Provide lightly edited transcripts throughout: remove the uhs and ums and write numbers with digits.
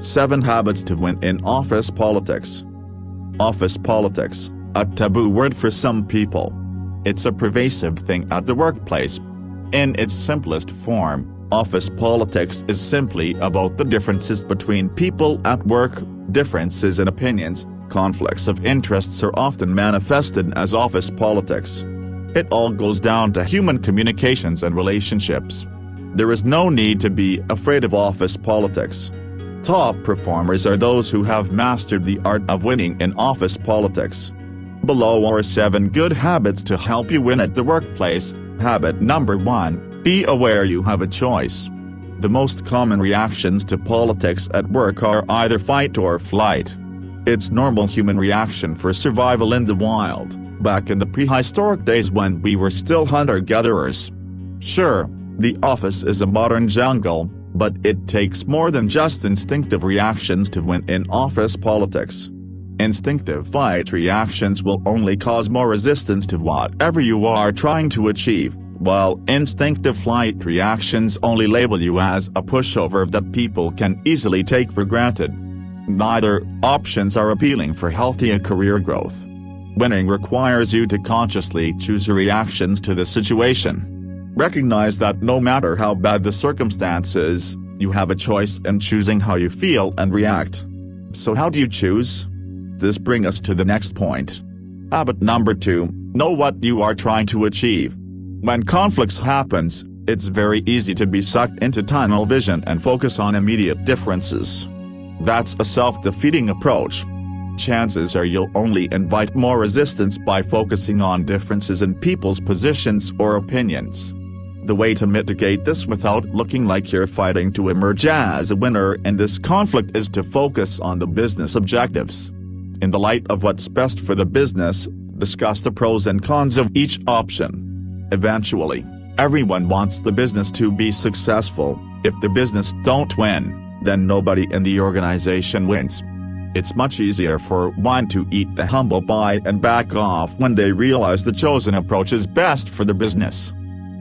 7 Habits to Win in Office Politics. Office politics, a taboo word for some people. It's a pervasive thing at the workplace. In its simplest form, office politics is simply about the differences between people at work. Differences in opinions, conflicts of interests are often manifested as office politics. It all goes down to human communications and relationships. There is no need to be afraid of office politics. Top performers are those who have mastered the art of winning in office politics. Below are 7 good habits to help you win at the workplace. Habit number 1, be aware you have a choice. The most common reactions to politics at work are either fight or flight. It's normal human reaction for survival in the wild, back in the prehistoric days when we were still hunter-gatherers. Sure, the office is a modern jungle, but it takes more than just instinctive reactions to win in office politics. Instinctive fight reactions will only cause more resistance to whatever you are trying to achieve, while instinctive flight reactions only label you as a pushover that people can easily take for granted. Neither options are appealing for healthy career growth. Winning requires you to consciously choose your reactions to the situation. Recognize that no matter how bad the circumstances, you have a choice in choosing how you feel and react. So how do you choose? This brings us to the next point. Habit number 2, know what you are trying to achieve. When conflicts happens, it's very easy to be sucked into tunnel vision and focus on immediate differences. That's a self-defeating approach. Chances are you'll only invite more resistance by focusing on differences in people's positions or opinions. The way to mitigate this without looking like you're fighting to emerge as a winner in this conflict is to focus on the business objectives. In the light of what's best for the business, discuss the pros and cons of each option. Eventually, everyone wants the business to be successful. If the business don't win, then nobody in the organization wins. It's much easier for one to eat the humble pie and back off when they realize the chosen approach is best for the business.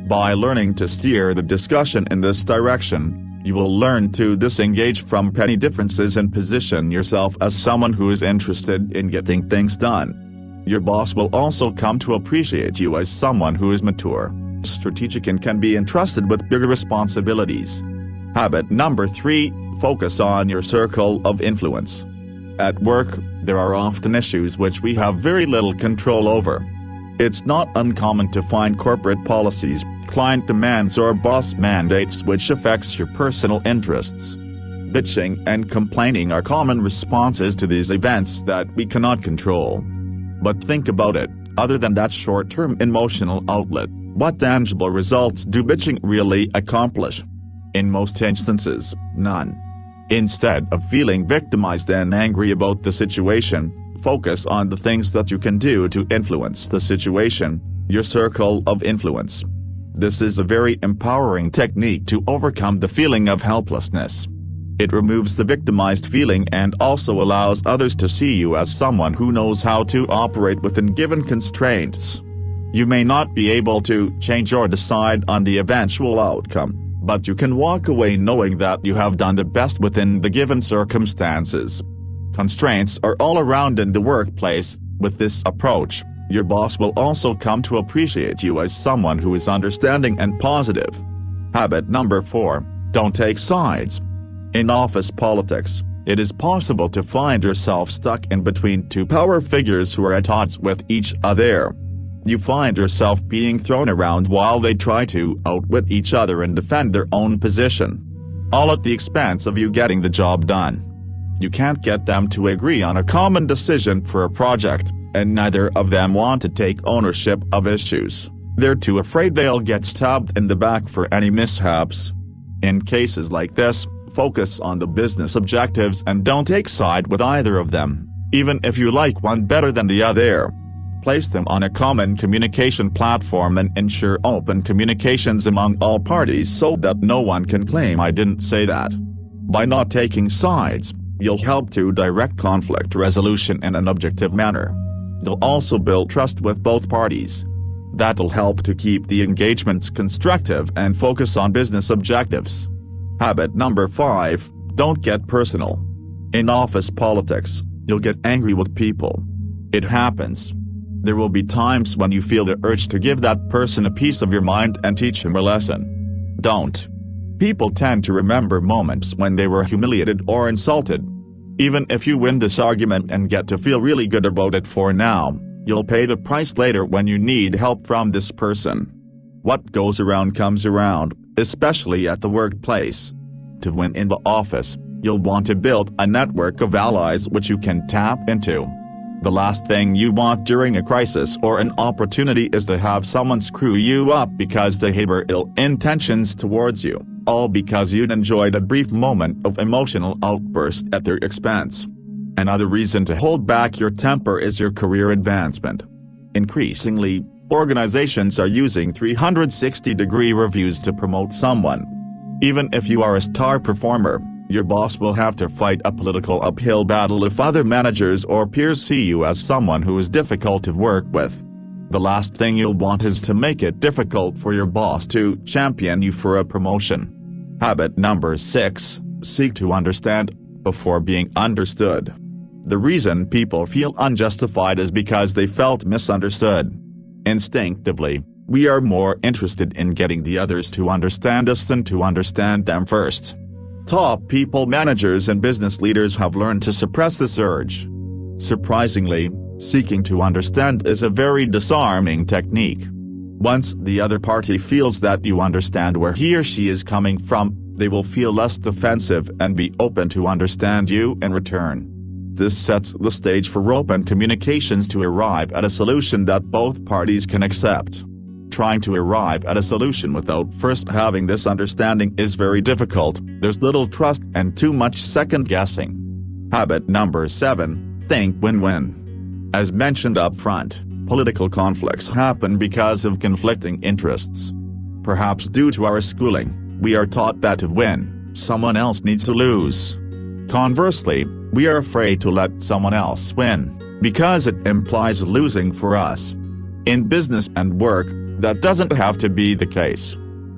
By learning to steer the discussion in this direction, you will learn to disengage from petty differences and position yourself as someone who is interested in getting things done. Your boss will also come to appreciate you as someone who is mature, strategic and can be entrusted with bigger responsibilities. Habit number 3, focus on your circle of influence. At work, there are often issues which we have very little control over. It's not uncommon to find corporate policies, client demands or boss mandates which affects your personal interests. Bitching and complaining are common responses to these events that we cannot control. But think about it, other than that short-term emotional outlet, what tangible results do bitching really accomplish? In most instances, none. Instead of feeling victimized and angry about the situation, focus on the things that you can do to influence the situation, your circle of influence. This is a very empowering technique to overcome the feeling of helplessness. It removes the victimized feeling and also allows others to see you as someone who knows how to operate within given constraints. You may not be able to change or decide on the eventual outcome, but you can walk away knowing that you have done the best within the given circumstances. Constraints are all around in the workplace. With this approach, your boss will also come to appreciate you as someone who is understanding and positive. Habit number 4, don't take sides. In office politics, it is possible to find yourself stuck in between 2 power figures who are at odds with each other. You find yourself being thrown around while they try to outwit each other and defend their own position, all at the expense of you getting the job done. You can't get them to agree on a common decision for a project, and neither of them want to take ownership of issues. They're too afraid they'll get stabbed in the back for any mishaps. In cases like this, focus on the business objectives and don't take side with either of them, even if you like one better than the other. Place them on a common communication platform and ensure open communications among all parties so that no one can claim "I didn't say that." By not taking sides, you'll help to direct conflict resolution in an objective manner. You'll also build trust with both parties. That'll help to keep the engagements constructive and focus on business objectives. Habit number 5, don't get personal. In office politics, you'll get angry with people. It happens. There will be times when you feel the urge to give that person a piece of your mind and teach him a lesson. Don't. People tend to remember moments when they were humiliated or insulted. Even if you win this argument and get to feel really good about it for now, you'll pay the price later when you need help from this person. What goes around comes around, especially at the workplace. To win in the office, you'll want to build a network of allies which you can tap into. The last thing you want during a crisis or an opportunity is to have someone screw you up because they harbor ill intentions towards you, all because you'd enjoyed a brief moment of emotional outburst at their expense. Another reason to hold back your temper is your career advancement. Increasingly, organizations are using 360-degree reviews to promote someone. Even if you are a star performer, your boss will have to fight a political uphill battle if other managers or peers see you as someone who is difficult to work with. The last thing you'll want is to make it difficult for your boss to champion you for a promotion. Habit number 6, seek to understand before being understood. The reason people feel unjustified is because they felt misunderstood. Instinctively, we are more interested in getting the others to understand us than to understand them first. Top people managers and business leaders have learned to suppress this urge. Surprisingly, seeking to understand is a very disarming technique. Once the other party feels that you understand where he or she is coming from, they will feel less defensive and be open to understand you in return. This sets the stage for open communications to arrive at a solution that both parties can accept. Trying to arrive at a solution without first having this understanding is very difficult. There's little trust and too much second-guessing. Habit number 7, think win-win. As mentioned up front, political conflicts happen because of conflicting interests. Perhaps due to our schooling, we are taught that to win, someone else needs to lose. Conversely, we are afraid to let someone else win, because it implies losing for us. In business and work, that doesn't have to be the case.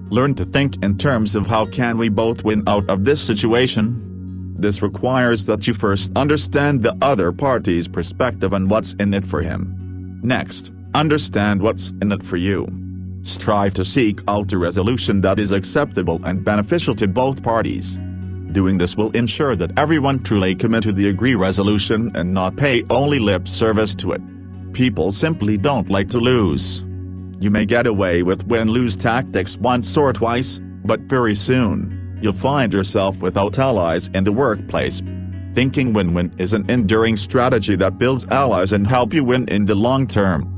Learn to think in terms of how can we both win out of this situation? This requires that you first understand the other party's perspective and what's in it for him. Next, understand what's in it for you. Strive to seek out a resolution that is acceptable and beneficial to both parties. Doing this will ensure that everyone truly commit to the agreed resolution and not pay only lip service to it. People simply don't like to lose. You may get away with win-lose tactics once or twice, but very soon, you'll find yourself without allies in the workplace. Thinking win-win is an enduring strategy that builds allies and help you win in the long term.